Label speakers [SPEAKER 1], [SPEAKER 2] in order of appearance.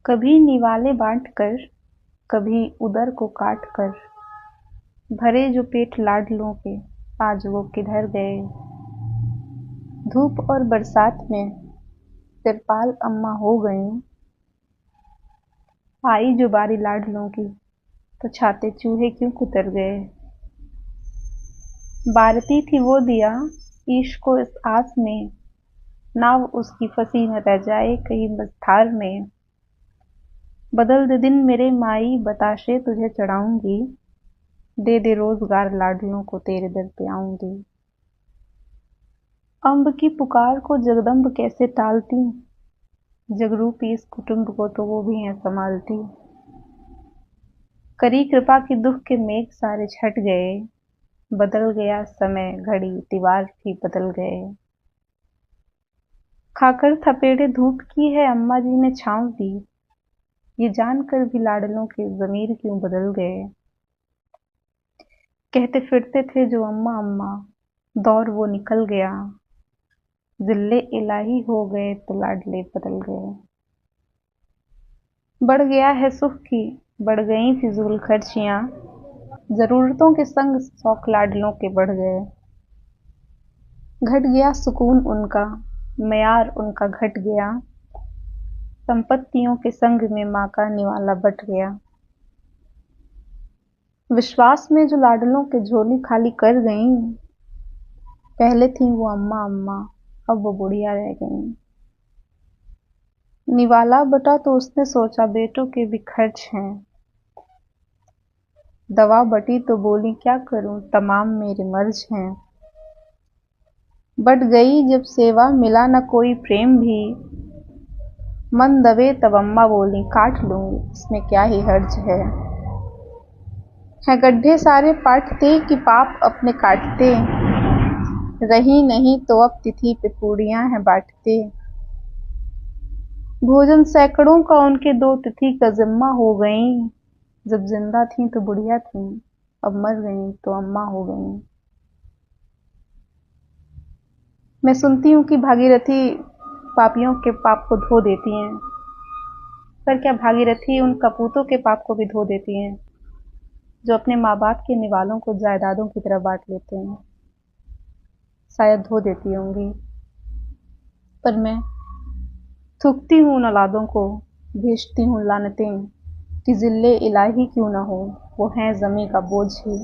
[SPEAKER 1] कभी निवाले बांट कर, कभी उदर को काट कर, भरे जो पेट लाडलों के, आज वो किधर गए। धूप और बरसात में तिरपाल अम्मा हो गईं, आई जो बारी लाडलों की, तो छाते चूहे क्यों कुतर गए। बारती थी वो दिया ईश को इस आस में, नाव उसकी फंसी न रह जाए कहीं मझधार में। बदल दे दिन मेरे माई बताशे तुझे चढ़ाऊंगी, दे दे रोजगार लाडलों को तेरे दर पे आऊंगी। अम्ब की पुकार को जगदम्ब कैसे टालती, जगरूपी इस कुटुंब को तो वो भी हैं संभालती। करी कृपा की दुख के मेघ सारे छट गए, बदल गया समय घड़ी दीवार भी बदल गए। खाकर थपेड़े धूप की है अम्मा जी ने छाँव दी, ये जानकर भी लाडलों के ज़मीर क्यों बदल गए। कहते फिरते थे जो अम्मा अम्मा, दौर वो निकल गया, जिल्ले इलाही हो गए तो लाडले बदल गए। बढ़ गया है सुख की, बढ़ गईं फिजूल खर्चियाँ, ज़रूरतों के संग शौक लाडलों के बढ़ गए। घट गया सुकून उनका, मयार उनका घट गया, संपत्तियों के संग में माँ का निवाला बट गया। विश्वास में जो लाडलों के झोली खाली कर गईं, पहले थीं वो अम्मा अम्मा, अब वो बुढ़िया रह गईं। निवाला बटा तो उसने सोचा बेटों के भी खर्च हैं, दवा बटी तो बोली क्या करूं तमाम मेरे मर्ज हैं। बट गई जब सेवा मिला न कोई प्रेम भी, मन दबे तब अम्मा बोली काट लूंगी इसमें क्या ही हर्ज है। गड्ढे सारे पाटते कि पाप अपने काटते, रही नहीं तो अब तिथि पे पूड़ियां हैं बांटते। भोजन सैकड़ों का उनके दो तिथि का जिम्मा हो गईं, जब जिंदा थीं तो बुढ़िया थीं, अब मर गईं तो अम्मा हो गईं। मैं सुनती हूँ कि भागीरथी पापियों के पाप को धो देती हैं, पर क्या भागीरथी उन कपूतों के पाप को भी धो देती हैं जो अपने माँ बाप के निवालों को जायदादों की तरह बांट लेते हैं। शायद धो देती होंगी, पर मैं थूकती हूँ उन औलादों को, भेजती हूँ लानतें कि जिल्ले इलाही क्यों न हो, वो हैं ज़मीं का बोझ ही।